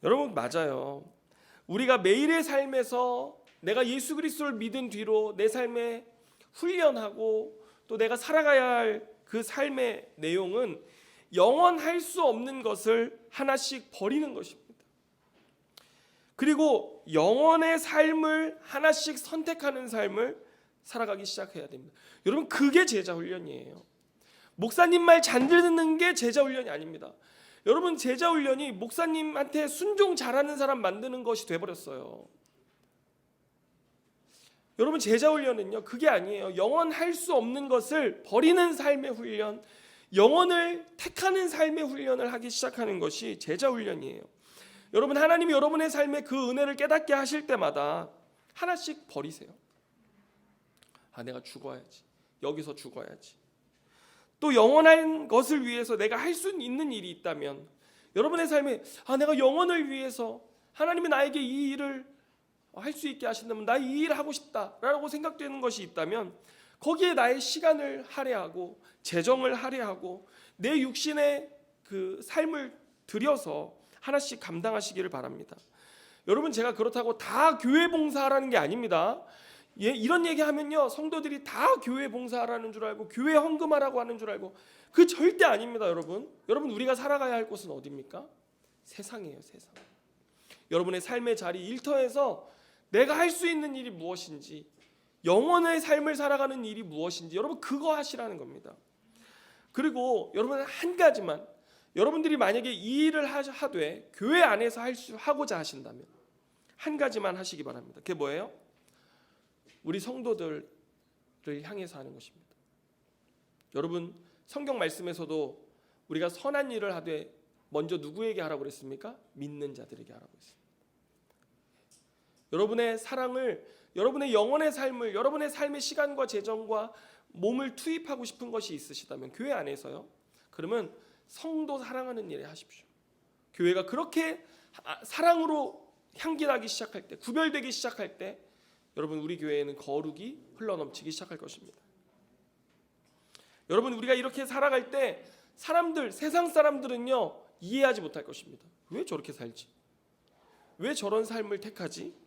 [SPEAKER 1] 여러분, 맞아요. 우리가 매일의 삶에서 내가 예수 그리스도를 믿은 뒤로 내 삶에 훈련하고 또 내가 살아가야 할 그 삶의 내용은 영원할 수 없는 것을 하나씩 버리는 것입니다. 그리고 영원의 삶을 하나씩 선택하는 삶을 살아가기 시작해야 됩니다. 여러분, 그게 제자 훈련이에요. 목사님 말 잘 듣는 게 제자 훈련이 아닙니다. 여러분, 제자 훈련이 목사님한테 순종 잘하는 사람 만드는 것이 돼버렸어요. 여러분, 제자 훈련은요, 그게 아니에요. 영원할 수 없는 것을 버리는 삶의 훈련, 영원을 택하는 삶의 훈련을 하기 시작하는 것이 제자 훈련이에요. 여러분, 하나님이 여러분의 삶에 그 은혜를 깨닫게 하실 때마다 하나씩 버리세요. 내가 죽어야지, 여기서 죽어야지. 또 영원한 것을 위해서 내가 할 수 있는 일이 있다면, 여러분의 삶에 내가 영원을 위해서 하나님이 나에게 이 일을 할 수 있게 하신다면 나 이 일을 하고 싶다라고 생각되는 것이 있다면, 거기에 나의 시간을 할애하고 재정을 할애하고 내 육신의 그 삶을 들여서 하나씩 감당하시기를 바랍니다. 여러분, 제가 그렇다고 다 교회 봉사하라는 게 아닙니다. 이런 얘기하면요, 성도들이 다 교회 봉사하라는 줄 알고 교회 헌금하라고 하는 줄 알고, 그 절대 아닙니다. 여러분, 우리가 살아가야 할 곳은 어디입니까? 세상이에요, 세상. 여러분의 삶의 자리, 일터에서 내가 할 수 있는 일이 무엇인지, 영원의 삶을 살아가는 일이 무엇인지, 여러분 그거 하시라는 겁니다. 그리고 여러분은 한 가지만, 여러분들이 만약에 이 일을 하되 교회 안에서 하고자 하신다면 한 가지만 하시기 바랍니다. 그게 뭐예요? 우리 성도들을 향해서 하는 것입니다. 여러분, 성경 말씀에서도 우리가 선한 일을 하되 먼저 누구에게 하라고 그랬습니까? 믿는 자들에게 하라고 했습니다. 여러분의 사랑을, 여러분의 영혼의 삶을, 여러분의 삶의 시간과 재정과 몸을 투입하고 싶은 것이 있으시다면 교회 안에서요, 그러면 성도 사랑하는 일에 하십시오. 교회가 그렇게 사랑으로 향기나기 시작할 때, 구별되기 시작할 때, 여러분, 우리 교회에는 거룩이 흘러넘치기 시작할 것입니다. 여러분, 우리가 이렇게 살아갈 때 세상 사람들은요, 이해하지 못할 것입니다. 왜 저렇게 살지? 왜 저런 삶을 택하지?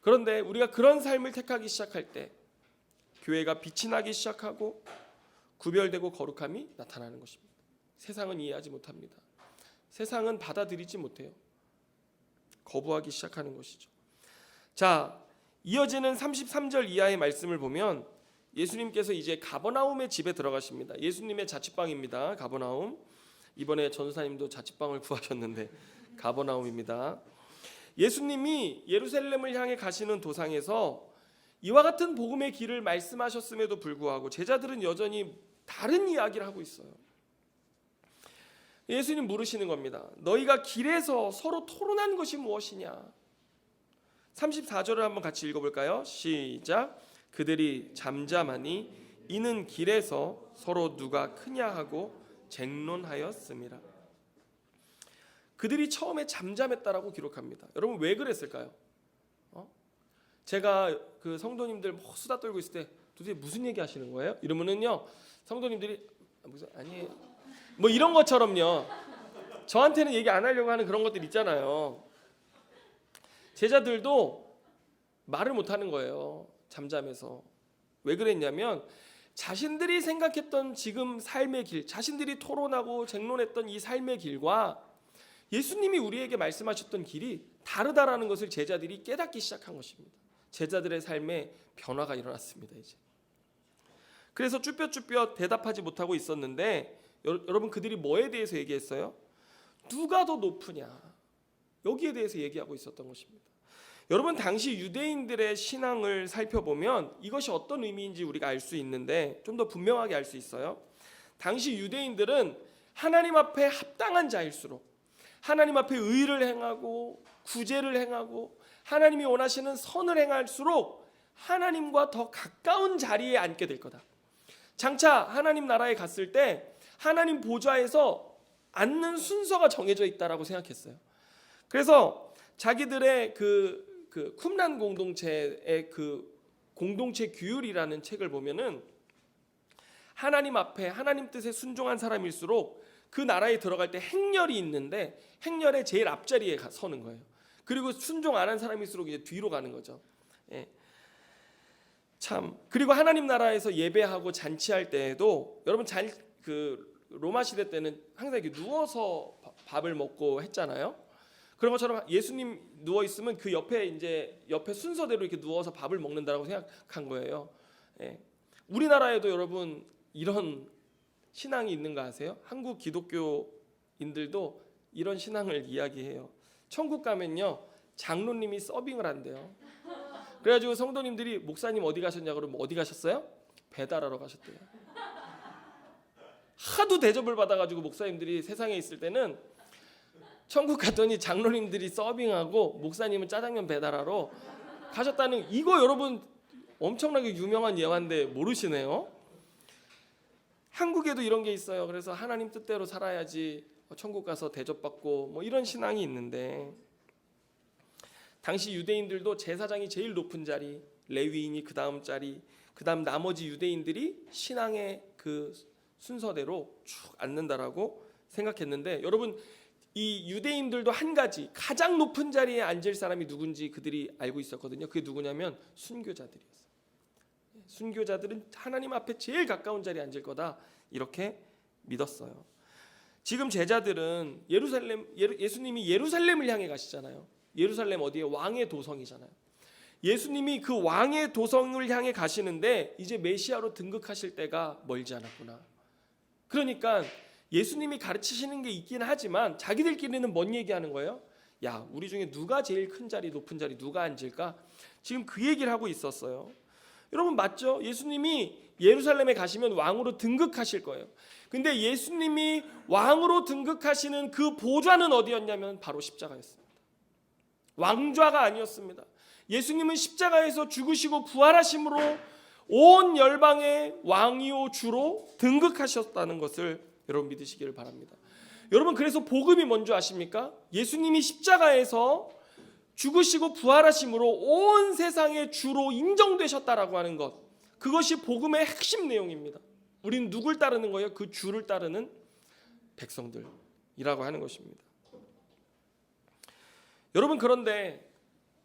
[SPEAKER 1] 그런데 우리가 그런 삶을 택하기 시작할 때 교회가 빛이 나기 시작하고 구별되고 거룩함이 나타나는 것입니다. 세상은 이해하지 못합니다. 세상은 받아들이지 못해요. 거부하기 시작하는 것이죠. 자, 이어지는 33절 이하의 말씀을 보면 예수님께서 이제 가버나움의 집에 들어가십니다. 예수님의 자취방입니다. 가버나움. 이번에 전도사님도 자취방을 구하셨는데 가버나움입니다. 예수님이 예루살렘을 향해 가시는 도상에서 이와 같은 복음의 길을 말씀하셨음에도 불구하고 제자들은 여전히 다른 이야기를 하고 있어요. 예수님 물으시는 겁니다. 너희가 길에서 서로 토론한 것이 무엇이냐? 34절을 한번 같이 읽어볼까요? 시작. 그들이 잠잠하니 이는 길에서 서로 누가 크냐 하고 쟁론하였습니다. 그들이 처음에 잠잠했다라고 기록합니다. 여러분 왜 그랬을까요? 제가 그 성도님들 뭐 수다 떨고 있을 때 도대체 무슨 얘기 하시는 거예요? 이러면은요 성도님들이 무슨 아니에요 뭐 이런 것처럼요 저한테는 얘기 안 하려고 하는 그런 것들 있잖아요. 제자들도 말을 못 하는 거예요. 잠잠해서. 왜 그랬냐면 자신들이 생각했던 지금 삶의 길, 자신들이 토론하고 쟁론했던 이 삶의 길과 예수님이 우리에게 말씀하셨던 길이 다르다라는 것을 제자들이 깨닫기 시작한 것입니다. 제자들의 삶에 변화가 일어났습니다. 이제. 그래서 쭈뼛쭈뼛 대답하지 못하고 있었는데 여러분 그들이 뭐에 대해서 얘기했어요? 누가 더 높으냐? 여기에 대해서 얘기하고 있었던 것입니다. 여러분 당시 유대인들의 신앙을 살펴보면 이것이 어떤 의미인지 우리가 알 수 있는데 좀 더 분명하게 알 수 있어요. 당시 유대인들은 하나님 앞에 합당한 자일수록 하나님 앞에 의를 행하고 구제를 행하고 하나님이 원하시는 선을 행할수록 하나님과 더 가까운 자리에 앉게 될 거다. 장차 하나님 나라에 갔을 때 하나님 보좌에서 앉는 순서가 정해져 있다라고 생각했어요. 그래서 자기들의 그 쿰란 공동체의 그 공동체 규율이라는 책을 보면은 하나님 앞에 하나님 뜻에 순종한 사람일수록 그 나라에 들어갈 때 행렬이 있는데 행렬의 제일 앞자리에 서는 거예요. 그리고 순종 안 한 사람일수록 이제 뒤로 가는 거죠. 예. 참 그리고 하나님 나라에서 예배하고 잔치할 때에도 여러분 그 로마 시대 때는 항상 이렇게 누워서 밥을 먹고 했잖아요. 그런 것처럼 예수님 누워 있으면 그 옆에 순서대로 이렇게 누워서 밥을 먹는다라고 생각한 거예요. 예. 우리나라에도 여러분 이런 신앙이 있는 거 아세요? 한국 기독교인들도 이런 신앙을 이야기해요. 천국 가면요 장로님이 서빙을 한대요. 그래가지고 성도님들이 목사님 어디 가셨냐 그러면 어디 가셨어요? 배달하러 가셨대요. 하도 대접을 받아가지고 목사님들이 세상에 있을 때는 천국 갔더니 장로님들이 서빙하고 목사님은 짜장면 배달하러 가셨다는 이거 여러분 엄청나게 유명한 예화인데 모르시네요. 한국에도 이런 게 있어요. 그래서 하나님 뜻대로 살아야지 천국 가서 대접받고 뭐 이런 신앙이 있는데 당시 유대인들도 제사장이 제일 높은 자리, 레위인이 그 다음 자리, 그 다음 나머지 유대인들이 신앙의 그 순서대로 쭉 앉는다라고 생각했는데 여러분 이 유대인들도 한 가지 가장 높은 자리에 앉을 사람이 누군지 그들이 알고 있었거든요. 그게 누구냐면 순교자들이었어요. 순교자들은 하나님 앞에 제일 가까운 자리에 앉을 거다 이렇게 믿었어요. 지금 제자들은 예수님이 예루살렘을 향해 가시잖아요. 예루살렘 어디에 왕의 도성이잖아요. 예수님이 그 왕의 도성을 향해 가시는데 이제 메시아로 등극하실 때가 멀지 않았구나. 그러니까 예수님이 가르치시는 게 있긴 하지만 자기들끼리는 뭔 얘기하는 거예요? 야, 우리 중에 누가 제일 큰 자리, 높은 자리 누가 앉을까? 지금 그 얘기를 하고 있었어요. 여러분 맞죠? 예수님이 예루살렘에 가시면 왕으로 등극하실 거예요. 근데 예수님이 왕으로 등극하시는 그 보좌는 어디였냐면 바로 십자가였습니다. 왕좌가 아니었습니다. 예수님은 십자가에서 죽으시고 부활하심으로 온 열방의 왕이요 주로 등극하셨다는 것을 여러분 믿으시기를 바랍니다. 여러분 그래서 복음이 뭔지 아십니까? 예수님이 십자가에서 죽으시고 부활하심으로 온 세상의 주로 인정되셨다라고 하는 것, 그것이 복음의 핵심 내용입니다. 우리는 누굴 따르는 거예요? 그 주를 따르는 백성들이라고 하는 것입니다. 여러분 그런데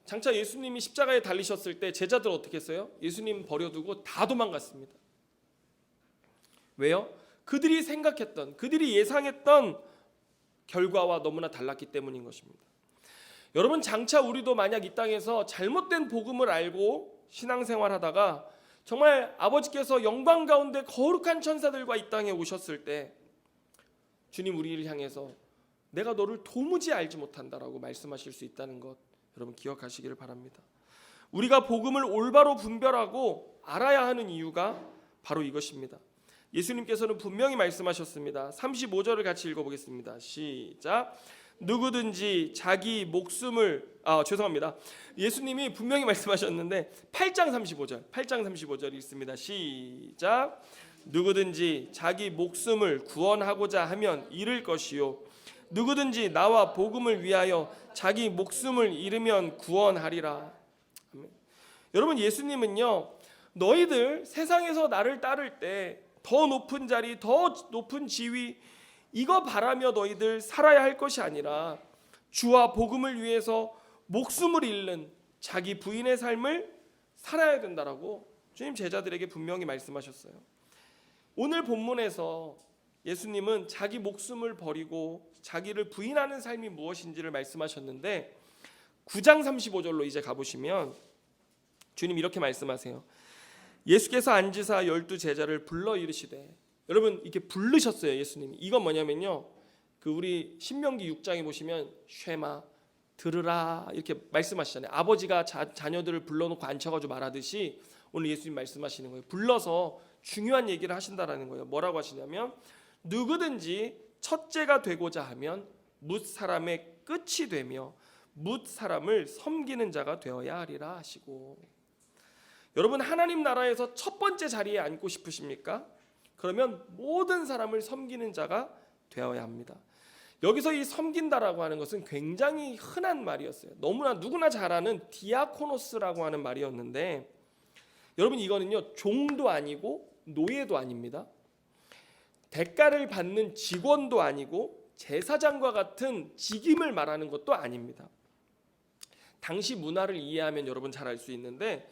[SPEAKER 1] 장차 예수님이 십자가에 달리셨을 때 제자들 어떻게 했어요? 예수님 버려두고 다 도망갔습니다. 왜요? 그들이 생각했던, 그들이 예상했던 결과와 너무나 달랐기 때문인 것입니다. 여러분 장차 우리도 만약 이 땅에서 잘못된 복음을 알고 신앙생활하다가 정말 아버지께서 영광 가운데 거룩한 천사들과 이 땅에 오셨을 때 주님 우리를 향해서 내가 너를 도무지 알지 못한다라고 말씀하실 수 있다는 것 여러분 기억하시기를 바랍니다. 우리가 복음을 올바로 분별하고 알아야 하는 이유가 바로 이것입니다. 예수님께서는 분명히 말씀하셨습니다. 35절을 같이 읽어보겠습니다. 시작. 누구든지 자기 목숨을 예수님이 분명히 말씀하셨는데 8장 35절 읽습니다. 시작. 누구든지 자기 목숨을 구원하고자 하면 잃을 것이요 누구든지 나와 복음을 위하여 자기 목숨을 잃으면 구원하리라. 아멘. 여러분, 예수님은요, 너희들 세상에서 나를 따를 때 더 높은 자리, 더 높은 지위 이거 바라며 너희들 살아야 할 것이 아니라 주와 복음을 위해서 목숨을 잃는 자기 부인의 삶을 살아야 된다라고 주님 제자들에게 분명히 말씀하셨어요. 오늘 본문에서 예수님은 자기 목숨을 버리고 자기를 부인하는 삶이 무엇인지를 말씀하셨는데 9장 35절로 이제 가보시면 주님 이렇게 말씀하세요. 예수께서 앉으사 12 제자를 불러 이르시되, 여러분 이렇게 부르셨어요. 예수님이. 이건 뭐냐면요, 그 우리 신명기 6장에 보시면 쉐마 들으라 이렇게 말씀하시잖아요. 아버지가 자녀들을 불러놓고 앉혀가지고 말하듯이 오늘 예수님 말씀하시는 거예요. 불러서 중요한 얘기를 하신다라는 거예요. 뭐라고 하시냐면 누구든지 첫째가 되고자 하면 뭇 사람의 끝이 되며 뭇 사람을 섬기는 자가 되어야 하리라 하시고, 여러분 하나님 나라에서 첫 번째 자리에 앉고 싶으십니까? 그러면 모든 사람을 섬기는 자가 되어야 합니다. 여기서 이 섬긴다라고 하는 것은 굉장히 흔한 말이었어요. 너무나 누구나 잘 아는 디아코노스라고 하는 말이었는데, 여러분 이거는요 종도 아니고 노예도 아닙니다. 대가를 받는 직원도 아니고 제사장과 같은 직임을 말하는 것도 아닙니다. 당시 문화를 이해하면 여러분 잘 알 수 있는데,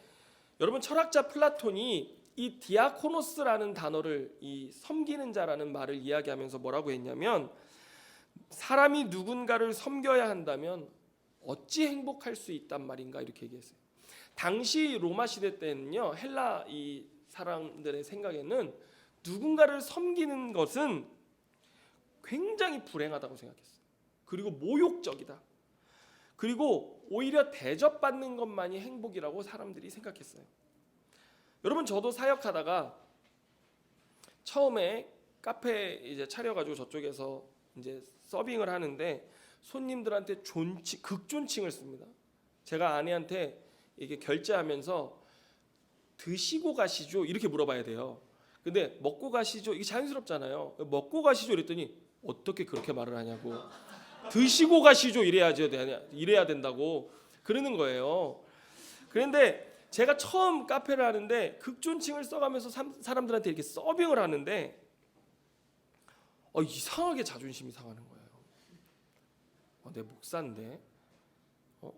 [SPEAKER 1] 여러분 철학자 플라톤이 이 디아코노스라는 단어를 이 섬기는 자라는 말을 이야기하면서 뭐라고 했냐면, 사람이 누군가를 섬겨야 한다면 어찌 행복할 수 있단 말인가 이렇게 얘기했어요. 당시 로마 시대 때는요, 헬라 이 사람들의 생각에는 누군가를 섬기는 것은 굉장히 불행하다고 생각했어요. 그리고 모욕적이다. 그리고 오히려 대접받는 것만이 행복이라고 사람들이 생각했어요. 여러분 저도 사역하다가 처음에 카페 이제 차려가지고 저쪽에서 이제 서빙을 하는데 손님들한테 극존칭을 씁니다. 제가 아내한테 이게 결제하면서 드시고 가시죠 이렇게 물어봐야 돼요. 근데 먹고 가시죠 이게 자연스럽잖아요. 먹고 가시죠 이랬더니 어떻게 그렇게 말을 하냐고. 드시고 가시죠 이래야 된다고 그러는 거예요. 그런데 제가 처음 카페를 하는데 극존칭을 써가면서 사람들한테 이렇게 서빙을 하는데 이상하게 자존심이 상하는 거예요. 내 목사인데 왜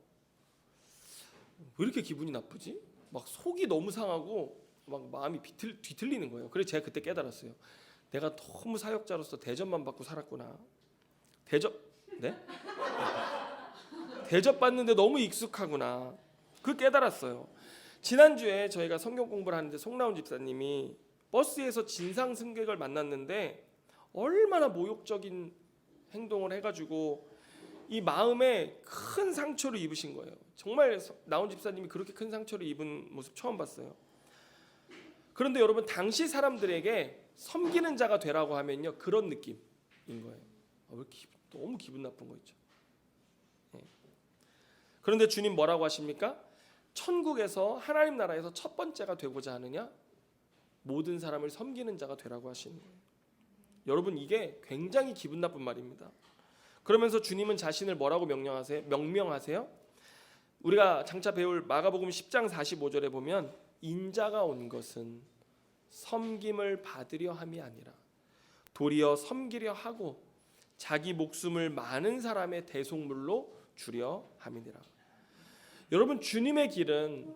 [SPEAKER 1] 이렇게 기분이 나쁘지? 막 속이 너무 상하고 막 마음이 뒤틀리는 거예요. 그래서 제가 그때 깨달았어요. 내가 너무 사역자로서 대접만 받고 살았구나. 대접받는데 너무 익숙하구나. 그 깨달았어요. 지난주에 저희가 성경 공부를 하는데 송나온 집사님이 버스에서 진상 승객을 만났는데 얼마나 모욕적인 행동을 해가지고 이 마음에 큰 상처를 입으신 거예요. 정말 나온 집사님이 그렇게 큰 상처를 입은 모습 처음 봤어요. 그런데 여러분 당시 사람들에게 섬기는 자가 되라고 하면요 그런 느낌인 거예요. 너무 기분 나쁜 거 있죠. 그런데 주님 뭐라고 하십니까? 천국에서 하나님 나라에서 첫 번째가 되고자 하느냐? 모든 사람을 섬기는 자가 되라고 하시는 거예요. 여러분 이게 굉장히 기분 나쁜 말입니다. 그러면서 주님은 자신을 뭐라고 명명하세요? 우리가 장차 배울 마가복음 10장 45절에 보면 인자가 온 것은 섬김을 받으려 함이 아니라 도리어 섬기려 하고 자기 목숨을 많은 사람의 대속물로 주려 함이니라. 여러분 주님의 길은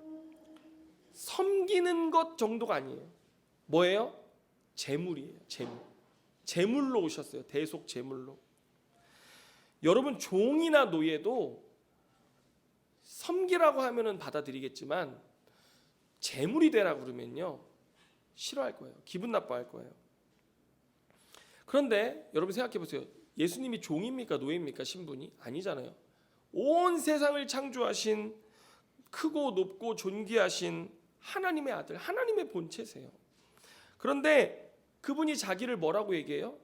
[SPEAKER 1] 섬기는 것 정도가 아니에요. 뭐예요? 제물이에요. 제물로 오셨어요. 대속 제물로. 여러분 종이나 노예도 섬기라고 하면은 받아들이겠지만 제물이 되라고 그러면요 싫어할 거예요. 기분 나빠할 거예요. 그런데 여러분 생각해 보세요. 예수님이 종입니까 노예입니까? 신분이 아니잖아요. 온 세상을 창조하신 크고 높고 존귀하신 하나님의 아들, 하나님의 본체세요. 그런데 그분이 자기를 뭐라고 얘기해요?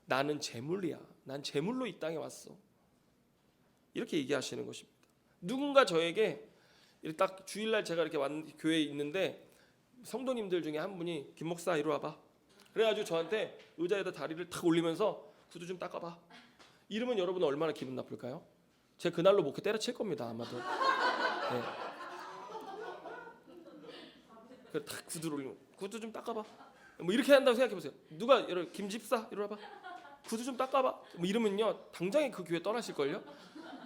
[SPEAKER 1] 나는 제물이야. 난 제물로 이 땅에 왔어. 이렇게 얘기하시는 것입니다. 누군가 저에게 딱 주일날 제가 이렇게 교회에 있는데 성도님들 중에 한 분이 김 목사 이리 와봐. 그래가지고 저한테 의자에다 다리를 탁 올리면서 구두 좀 닦아봐. 이러면 여러분 얼마나 기분 나쁠까요? 제가 그날로 목회 때려칠 겁니다 아마도. 네. 그래 탁 구두를 올리면 구두 좀 닦아봐. 뭐 이렇게 한다고 생각해보세요. 누가 여러분 김집사 이리 와봐. 구두 좀 닦아봐. 뭐 이러면요 당장에 그 교회 떠나실걸요?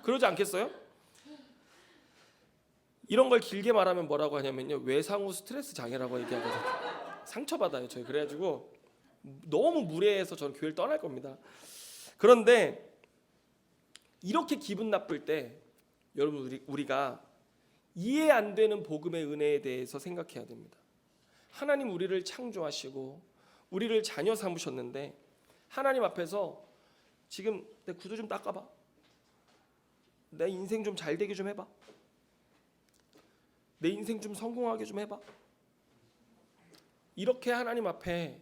[SPEAKER 1] 그러지 않겠어요? 이런 걸 길게 말하면 뭐라고 하냐면요 외상후 스트레스 장애라고 얘기하거든요. 상처받아요 저희. 그래가지고 너무 무례해서 저는 교회를 떠날 겁니다. 그런데 이렇게 기분 나쁠 때 여러분 우리가 이해 안 되는 복음의 은혜에 대해서 생각해야 됩니다. 하나님 우리를 창조하시고 우리를 자녀 삼으셨는데 하나님 앞에서 지금 내 구두 좀 닦아봐. 내 인생 좀 잘 되게 좀 해봐. 내 인생 좀 성공하게 좀 해봐. 이렇게 하나님 앞에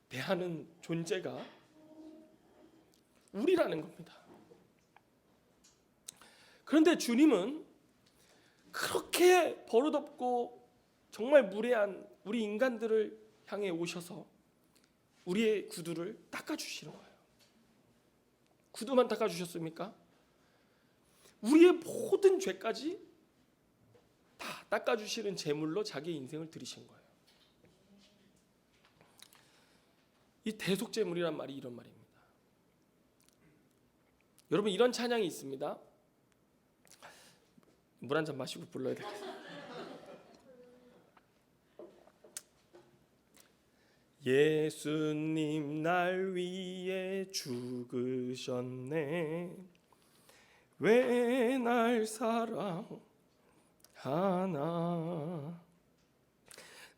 [SPEAKER 1] 대하는 존재가 우리라는 겁니다. 그런데 주님은 그렇게 버릇없고 정말 무례한 우리 인간들을 향해 오셔서 우리의 구두를 닦아주시는 거예요. 구두만 닦아주셨습니까? 우리의 모든 죄까지 다 닦아주시는 제물로 자기 인생을 드리신 거예요. 이 대속제물이란 말이 이런 말입니다. 여러분 이런 찬양이 있습니다. 물 한 잔 마시고 불러야 되겠어요. 예수님 날 위해 죽으셨네. 왜 날 사랑하나.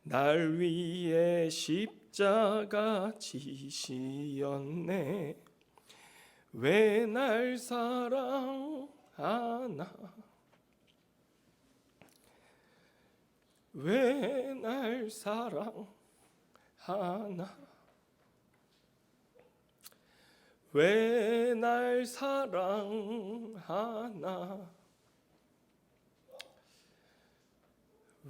[SPEAKER 1] 날 위해 십자가 지시었네. 왜 날 사랑하나. 왜 날 사랑하나. 왜 날 사랑하나.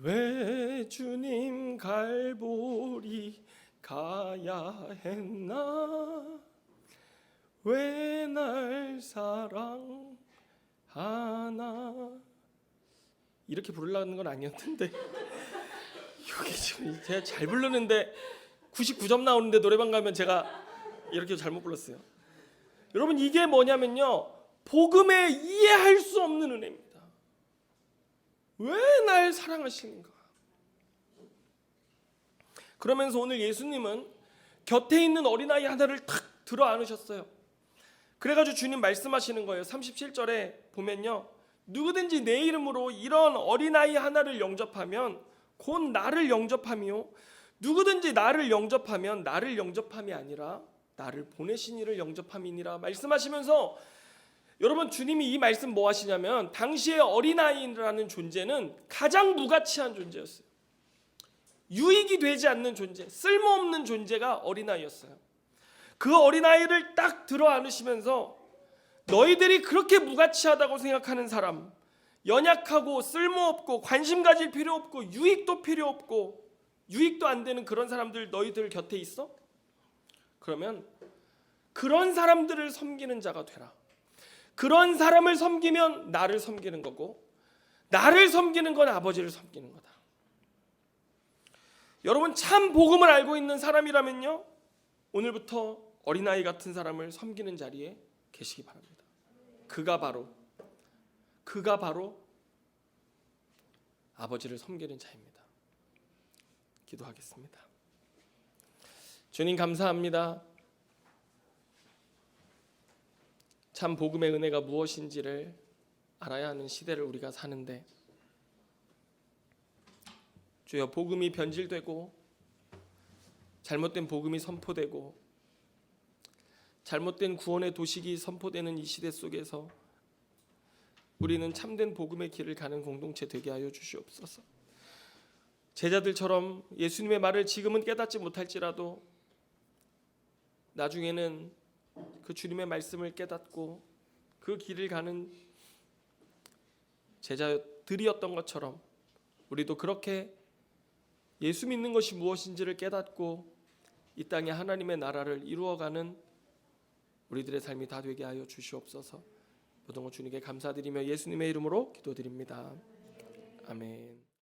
[SPEAKER 1] 왜 주님 갈보리 가야 했나. 왜 날 사랑하나. 이렇게 부르려는 건 아니었는데 이게 지금 제가 잘 부르는데 99점 나오는데 노래방 가면 제가 이렇게 잘못 불렀어요. 여러분 이게 뭐냐면요 복음에 이해할 수 없는 은혜입니다. 왜 날 사랑하시는가. 그러면서 오늘 예수님은 곁에 있는 어린아이 하나를 탁 들어 안으셨어요. 그래가지고 주님 말씀하시는 거예요. 37절에 보면요 누구든지 내 이름으로 이런 어린아이 하나를 영접하면 곧 나를 영접함이요 누구든지 나를 영접하면 나를 영접함이 아니라 나를 보내신 이를 영접함이니라 말씀하시면서 여러분 주님이 이 말씀 뭐 하시냐면 당시의 어린아이라는 존재는 가장 무가치한 존재였어요. 유익이 되지 않는 존재, 쓸모없는 존재가 어린아이였어요. 그 어린아이를 딱 들어 안으시면서 너희들이 그렇게 무가치하다고 생각하는 사람, 연약하고 쓸모없고 관심 가질 필요 없고 유익도 필요 없고 유익도 안 되는 그런 사람들 너희들 곁에 있어? 그러면 그런 사람들을 섬기는 자가 되라. 그런 사람을 섬기면 나를 섬기는 거고 나를 섬기는 건 아버지를 섬기는 거다. 여러분 참 복음을 알고 있는 사람이라면요 오늘부터 어린아이 같은 사람을 섬기는 자리에 계시기 바랍니다. 그가 바로 아버지를 섬기는 자입니다. 기도하겠습니다. 주님 감사합니다. 참 복음의 은혜가 무엇인지를 알아야 하는 시대를 우리가 사는데 주여 복음이 변질되고 잘못된 복음이 선포되고 잘못된 구원의 도식이 선포되는 이 시대 속에서 우리는 참된 복음의 길을 가는 공동체 되게 하여 주시옵소서. 제자들처럼 예수님의 말을 지금은 깨닫지 못할지라도 나중에는 그 주님의 말씀을 깨닫고 그 길을 가는 제자들이었던 것처럼 우리도 그렇게 예수 믿는 것이 무엇인지를 깨닫고 이 땅에 하나님의 나라를 이루어가는 우리들의 삶이 다 되게 하여 주시옵소서. 모든 것 주님께 감사드리며 예수님의 이름으로 기도드립니다. 아멘.